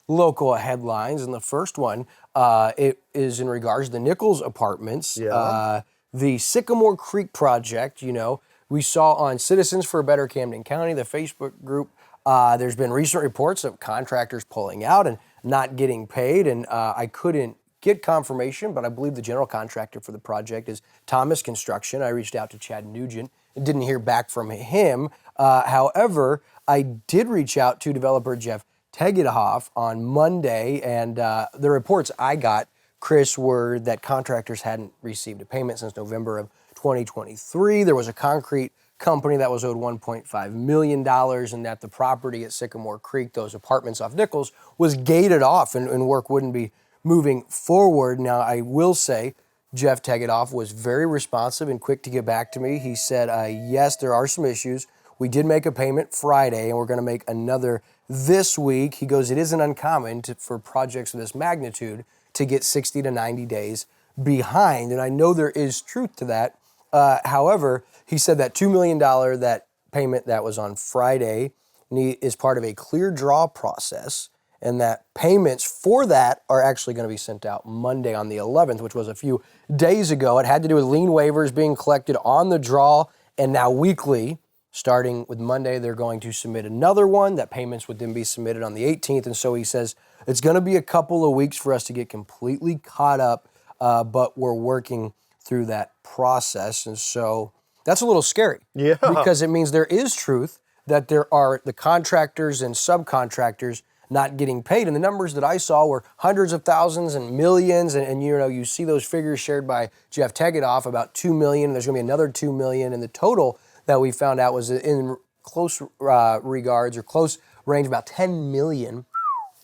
local headlines. And the first one, it is in regards to the Nichols apartments. Yeah. The Sycamore Creek project, we saw on Citizens for a Better Camden County, the Facebook group, there's been recent reports of contractors pulling out and not getting paid. And I couldn't get confirmation, but I believe the general contractor for the project is Thomas Construction. I reached out to Chad Nugent and didn't hear back from him. However, I did reach out to developer Jeff Tegethoff on Monday, and the reports I got, Chris, were that contractors hadn't received a payment since November of 2023. There was a concrete company that was owed $1.5 million, and that the property at Sycamore Creek, those apartments off Nichols, was gated off and work wouldn't be moving forward. Now, I will say Jeff Tegethoff was very responsive and quick to get back to me. He said, yes, there are some issues. We did make a payment Friday, and we're going to make another this week. He goes, it isn't uncommon for projects of this magnitude to get 60 to 90 days behind. And I know there is truth to that. However, he said that $2 million that payment that was on Friday is part of a clear draw process, and that payments for that are actually going to be sent out Monday on the 11th, which was a few days ago. It had to do with lien waivers being collected on the draw, and now weekly, starting with Monday, they're going to submit another one. That payments would then be submitted on the 18th, and so he says it's going to be a couple of weeks for us to get completely caught up, but we're working through that process. And so that's a little scary. Yeah. Because it means there is truth that there are the contractors and subcontractors not getting paid. And the numbers that I saw were hundreds of thousands and millions. And you see those figures shared by Jeff Tegethoff, about 2 million. There's going to be another 2 million. And the total that we found out was in close regards or close range, about 10 million.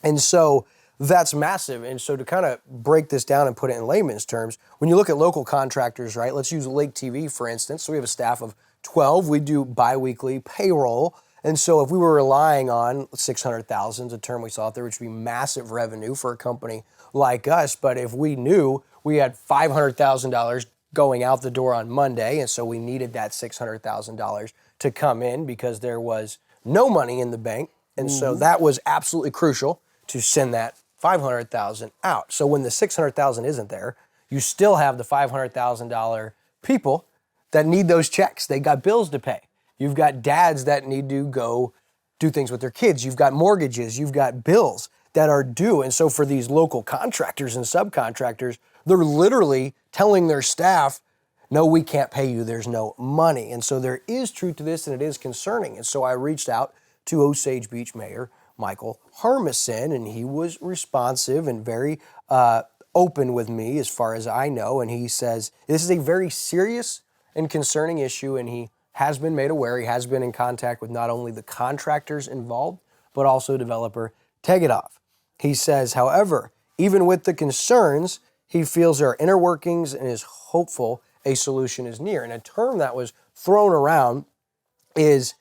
And so that's massive. And so to kind of break this down and put it in layman's terms, when you look at local contractors, right, let's use Lake TV, for instance. So we have a staff of 12. We do biweekly payroll. And so if we were relying on 600,000, a term we saw out there, which would be massive revenue for a company like us. But if we knew we had $500,000 going out the door on Monday, and so we needed that $600,000 to come in because there was no money in the bank. And so that was absolutely crucial to send that $500,000 out. So when the $600,000 isn't there, you still have the $500,000 people that need those checks. They got bills to pay. You've got dads that need to go do things with their kids. You've got mortgages. You've got bills that are due. And so for these local contractors and subcontractors, they're literally telling their staff, no, we can't pay you. There's no money. And so there is truth to this, and it is concerning. And so I reached out to Osage Beach Mayor Michael Harmison, and he was responsive and very open with me as far as I know. And he says this is a very serious and concerning issue, and he has been made aware. He has been in contact with not only the contractors involved, but also developer Tegethoff. He says, however, even with the concerns, he feels there are inner workings and is hopeful a solution is near. And a term that was thrown around is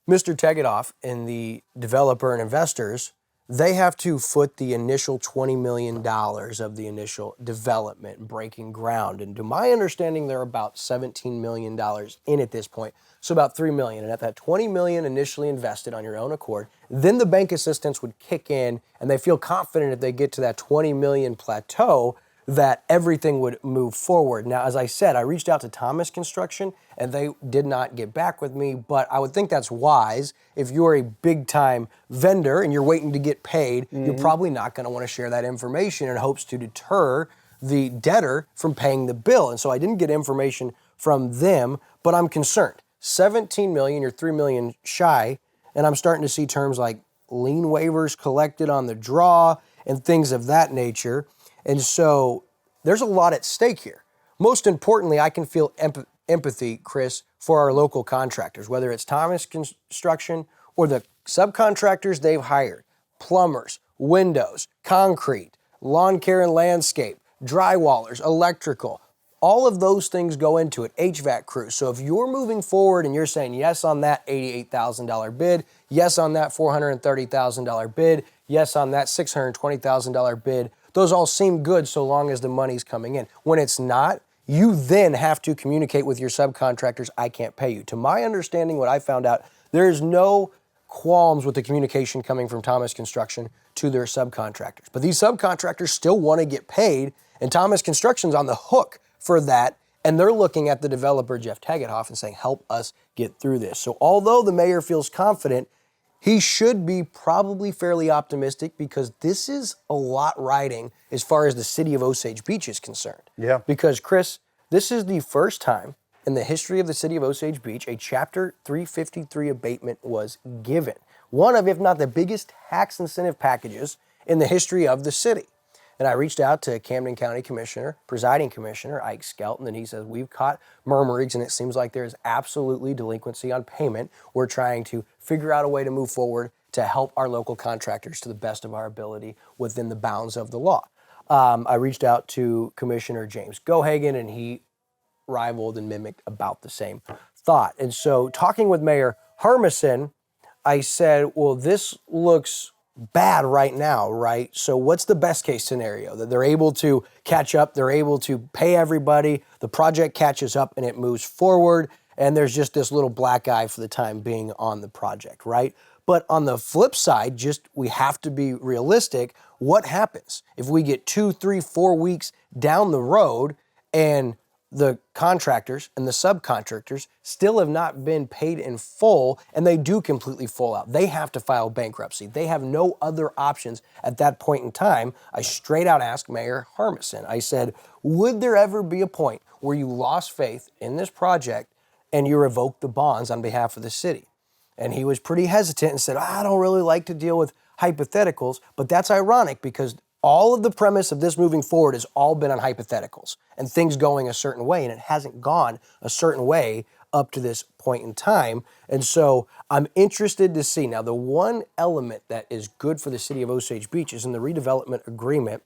Mr. Tegethoff and the developer and investors, they have to foot the initial $20 million of the initial development, breaking ground. And to my understanding, they're about $17 million in at this point. So about $3 million. And at that $20 million initially invested on your own accord, then the bank assistance would kick in, and they feel confident if they get to that $20 million plateau that everything would move forward. Now, as I said, I reached out to Thomas Construction, and they did not get back with me, but I would think that's wise. If you're a big-time vendor and you're waiting to get paid, you're probably not going to want to share that information in hopes to deter the debtor from paying the bill. And so I didn't get information from them, but I'm concerned. 17 million, you're 3 million shy, and I'm starting to see terms like lien waivers collected on the draw and things of that nature. And so there's a lot at stake here. Most importantly, I can feel empathy, Chris, for our local contractors, whether it's Thomas Construction or the subcontractors they've hired, plumbers, windows, concrete, lawn care and landscape, drywallers, electrical. All of those things go into it, HVAC crews. So if you're moving forward and you're saying yes on that $88,000 bid, yes on that $430,000 bid, yes on that $620,000 bid, those all seem good so long as the money's coming in. When it's not, you then have to communicate with your subcontractors, I can't pay you. To my understanding, what I found out, there is no qualms with the communication coming from Thomas Construction to their subcontractors. But these subcontractors still want to get paid, and Thomas Construction's on the hook for that, and they're looking at the developer, Jeff Tagethoff, and saying, help us get through this. So although the mayor feels confident, he should be probably fairly optimistic, because this is a lot riding as far as the city of Osage Beach is concerned. Yeah. Because, Chris, this is the first time in the history of the city of Osage Beach a Chapter 353 abatement was given. One of, if not the biggest tax incentive packages in the history of the city. And I reached out to Camden County Presiding Commissioner Ike Skelton, and he says, we've caught murmurings, and it seems like there's absolutely delinquency on payment. We're trying to figure out a way to move forward to help our local contractors to the best of our ability within the bounds of the law. I reached out to Commissioner James Gohagan, and he rivaled and mimicked about the same thought. And so talking with Mayor Hermison, I said, well, this looks bad right now, right? So what's the best case scenario? That they're able to catch up, they're able to pay everybody, the project catches up and it moves forward, and there's just this little black eye for the time being on the project, right? But on the flip side, we have to be realistic. What happens if we get 2, 3, 4 weeks down the road and the contractors and the subcontractors still have not been paid in full, and they do completely fall out? They have to file bankruptcy. They have no other options at that point in time. I straight out asked Mayor Hermison, I said, would there ever be a point where you lost faith in this project and you revoked the bonds on behalf of the city? And he was pretty hesitant and said, I don't really like to deal with hypotheticals, but that's ironic, because all of the premise of this moving forward has all been on hypotheticals and things going a certain way, and it hasn't gone a certain way up to this point in time. And so I'm interested to see. Now, the one element that is good for the city of Osage Beach is in the redevelopment agreement,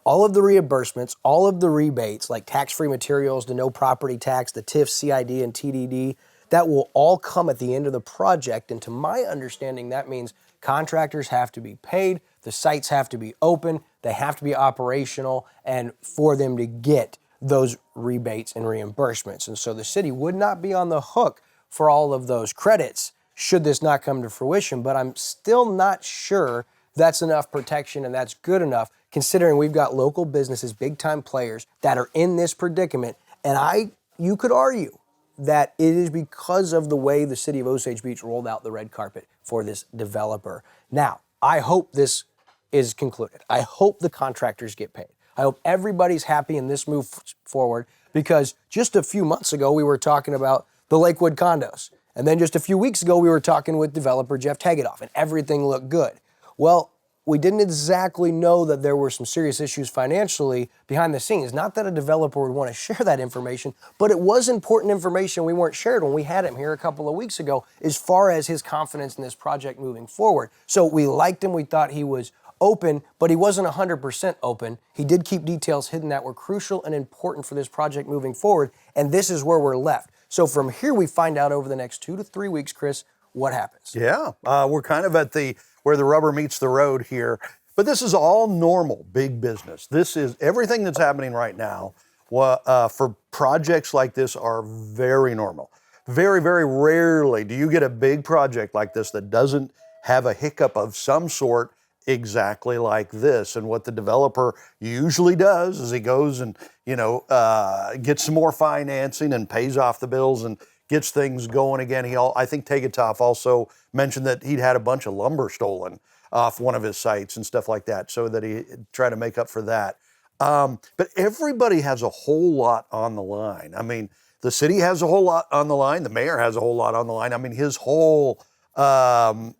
all of the reimbursements, all of the rebates, like tax-free materials, the no property tax, the TIF, CID, and TDD, that will all come at the end of the project. And to my understanding, that means contractors have to be paid, the sites have to be open, they have to be operational, and for them to get those rebates and reimbursements. And so the city would not be on the hook for all of those credits should this not come to fruition. But I'm still not sure that's enough protection and that's good enough, considering we've got local businesses, big-time players that are in this predicament. And you could argue that it is because of the way the city of Osage Beach rolled out the red carpet for this developer. Now, I hope this is concluded. I hope the contractors get paid. I hope everybody's happy in this move forward, because just a few months ago, we were talking about the Lakewood condos. And then just a few weeks ago, we were talking with developer Jeff Tagethoff, and everything looked good. Well, we didn't exactly know that there were some serious issues financially behind the scenes. Not that a developer would want to share that information, but it was important information we weren't shared when we had him here a couple of weeks ago, as far as his confidence in this project moving forward. So we liked him. We thought he was open, but he wasn't 100% open. He did keep details hidden that were crucial and important for this project moving forward, and this is where we're left. So from here, we find out over the next 2 to 3 weeks, Chris, what happens. Yeah, we're kind of at where the rubber meets the road here. But this is all normal big business. This is everything that's happening right now for projects like this are very normal. Very, very rarely do you get a big project like this that doesn't have a hiccup of some sort exactly like this. And what the developer usually does is he goes and, gets some more financing and pays off the bills and gets things going again. I think Tagethoff also mentioned that he'd had a bunch of lumber stolen off one of his sites and stuff like that, so that he tried to make up for that. But everybody has a whole lot on the line. I mean, the city has a whole lot on the line. The mayor has a whole lot on the line. I mean, his whole, mayorcy,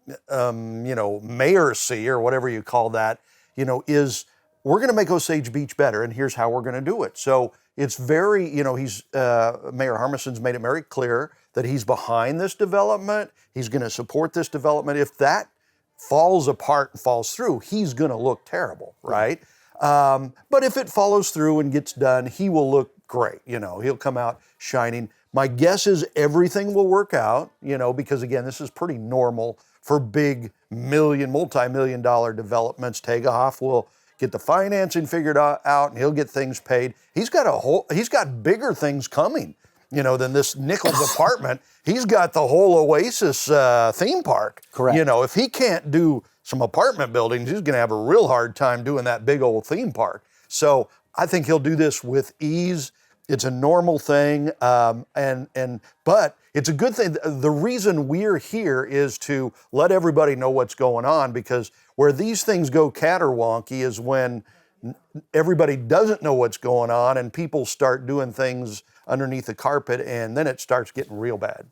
or whatever you call that, is we're going to make Osage Beach better, and here's how we're going to do it. So it's very, Mayor Hermison's made it very clear that he's behind this development. He's going to support this development. If that falls apart and falls through, he's going to look terrible, right? But if it follows through and gets done, he will look great. He'll come out shining. My guess is everything will work out, because again, this is pretty normal for big multi-million dollar developments. Tagethoff will get the financing figured out, and he'll get things paid. He's got bigger things coming. than this Nichols apartment. He's got the whole Oasis theme park. Correct. If he can't do some apartment buildings, he's going to have a real hard time doing that big old theme park. So I think he'll do this with ease. It's a normal thing, but it's a good thing. The reason we're here is to let everybody know what's going on, because where these things go caterwonky is when everybody doesn't know what's going on and people start doing things underneath the carpet, and then it starts getting real bad.